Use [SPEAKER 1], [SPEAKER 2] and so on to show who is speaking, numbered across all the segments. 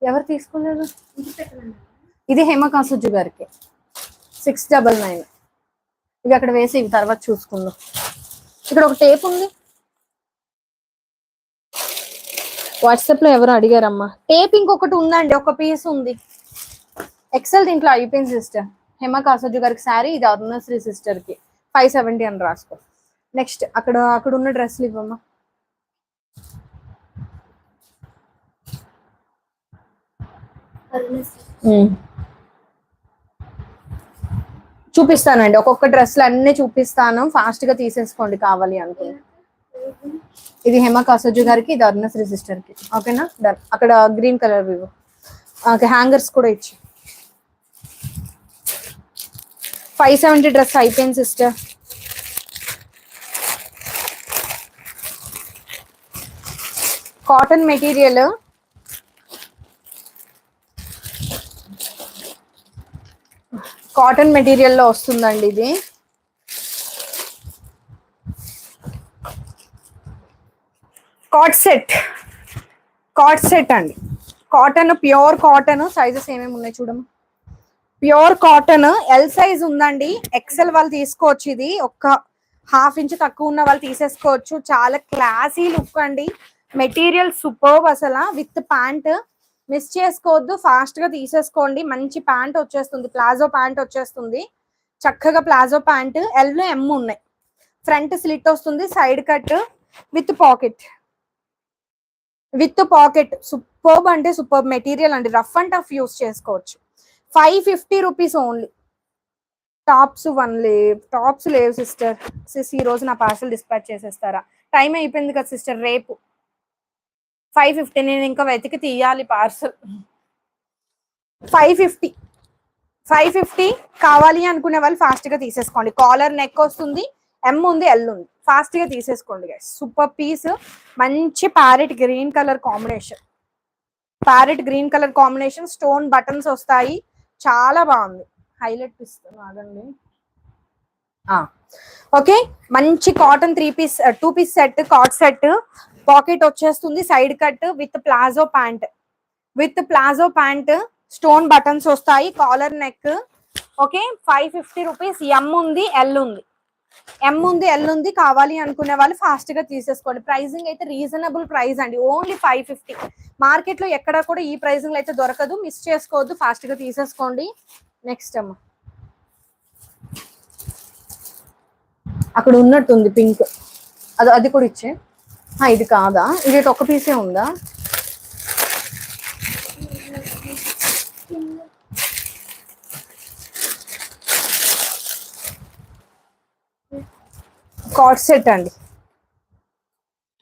[SPEAKER 1] ఎవరు తీసుకోలేదు? ఇది హేమ కాసోజు గారికి 699. ఇవి అక్కడ వేసి ఇవి తర్వాత చూసుకుందాం. ఇక్కడ ఒక టేప్ ఉంది. వాట్సాప్ లో ఎవరు అడిగారమ్మా టేప్? ఇంకొకటి ఉందండి, ఒక పీస్ ఉంది. ఎక్సెల్ దీంట్లో అయిపోయింది సిస్టర్. హేమ కాసోజు గారికి శారీ, ఇది అరుణశ్రీ సిస్టర్ కి 570 అని రాసుకో. నెక్స్ట్ అక్కడ ఉన్న డ్రెస్లు ఇవ్వమ్మా. చూపిస్తానండి, ఒక్కొక్క డ్రెస్లు అన్ని చూపిస్తాను, ఫాస్ట్ గా తీసేసుకోండి కావాలి అనుకుని. ఇది హేమ కాసోజు గారికి, ఇది అరుణశ్రీ సిస్టర్ కి. ఓకేనా, డన్. అక్కడ గ్రీన్ కలర్ ఇవ్వు. హ్యాంగర్స్ కూడా ఇచ్చి 570 డ్రెస్ అయిపోయింది సిస్టర్. కాటన్ మెటీరియల్, కాటన్ మెటీరియల్లో వస్తుందండి ఇది. కాట్ సెట్ అండి. Cotton, pure cotton. సైజెస్ ఏమేమి ఉన్నాయి చూడము. ప్యూర్ కాటన్ ఎల్ సైజ్ ఉందండి. ఎక్సెల్ వాళ్ళు తీసుకోవచ్చు. ఇది ఒక్క ½ ఇంచ్ తక్కువ ఉన్న వాళ్ళు తీసేసుకోవచ్చు. చాలా క్లాసీ లుక్ అండి. మెటీరియల్ సూపర్బ్ అసలు. విత్ ప్యాంట్ మిస్ చేసుకోవద్దు, ఫాస్ట్ గా తీసేసుకోండి. మంచి ప్యాంట్ వచ్చేస్తుంది, ప్లాజో ప్యాంట్ వచ్చేస్తుంది. చక్కగా ప్లాజో ప్యాంట్. ఎల్ ఎం ఉన్నాయి. ఫ్రంట్ స్లిట్ వస్తుంది, side cut with pocket. Superb అంటే సూపర్బ్ మెటీరియల్ అండి. రఫ్ అండ్ టఫ్ యూస్ చేసుకోవచ్చు. 550 రూపీస్ ఓన్లీ. టాప్స్ టాప్స్ లేవు సిస్టర్. ఈ రోజు నా పార్సల్ డిస్పాచ్ చేసేస్తారా? టైం అయిపోయింది కదా సిస్టర్. రేపు 550. నేను ఇంకా వెతికి తీయాలి పార్సల్. 550 కావాలి అనుకునే వాళ్ళు ఫాస్ట్ గా తీసేసుకోండి. కాలర్ నెక్ వస్తుంది, ఎం ఉంది, ఎల్ ఉంది. ఫాస్ట్ గా తీసేసుకోండి గైస్. Super piece. మంచి parrot green colour combination. Stone buttons వస్తాయి. చాలా బాగుంది. హైలైట్ ఇస్తాను ఆగండి. ఓకే, మంచి కాటన్ 2 పీస్ సెట్, కాట్ సెట్. పాకెట్ వచ్చేస్తుంది, side cut with palazzo pant. Stone buttons వస్తాయి, collar neck. Okay, 550 rupees. M ఉంది, ఎల్ ఉంది. కావాలి అనుకునే వాళ్ళు ఫాస్ట్ గా తీసేసుకోండి. ప్రైజింగ్ అయితే రీజనబుల్ ప్రైస్ అండి. ఓన్లీ 550. మార్కెట్ లో ఎక్కడ కూడా ఈ ప్రైజింగ్ అయితే దొరకదు. మిస్ చేసుకోవద్దు, ఫాస్ట్ గా తీసేసుకోండి. నెక్స్ట్ అమ్మ, అక్కడ ఉన్నట్టుంది పింక్, అది కూడా ఇచ్చే. ఇది కాదా? ఇది ఒక పీసే ఉందా? కాట్ సెట్ అండి.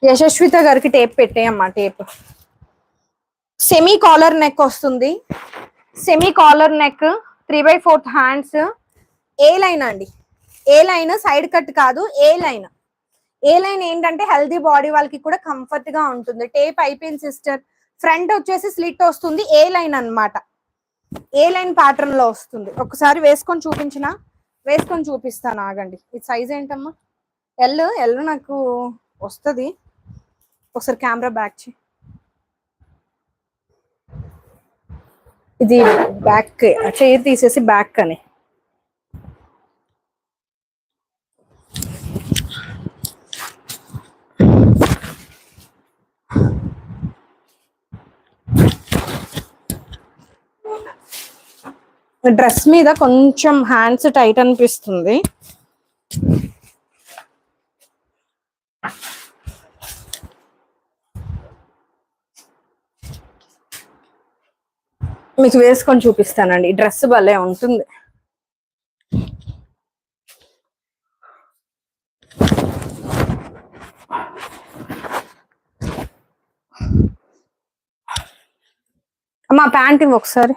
[SPEAKER 1] యశస్విత గారికి టేప్ పెట్టేయమ్మా. టేప్ సెమీ కాలర్ నెక్ వస్తుంది. 3/4 హ్యాండ్స్. ఏ లైన్ అండి, ఏ లైన్, సైడ్ కట్ కాదు. ఏ లైన్ ఏంటంటే హెల్దీ బాడీ వాళ్ళకి కూడా కంఫర్ట్ గా ఉంటుంది. టేప్ అయిపోయింది సిస్టర్. ఫ్రంట్ వచ్చేసి స్లిట్ వస్తుంది. ఏ లైన్ అన్నమాట. ఏ లైన్ ప్యాటర్న్ లో వస్తుంది. ఒకసారి వేసుకొని చూపిస్తాను ఆగండి. ఇది సైజ్ ఏంటమ్మా? ఎల్ నాకు వస్తుంది. ఒకసారి కెమెరా బ్యాక్ చేయి. ఇది బ్యాక్ చైర్ తీసేసి బ్యాక్ అని. డ్రెస్ మీద కొంచెం హ్యాండ్స్ టైట్ అనిపిస్తుంది. మీకు వేసుకొని చూపిస్తానండి. డ్రెస్ భలే ఉంటుంది. అమ్మా ప్యాంట్ ఇవ్వు ఒకసారి.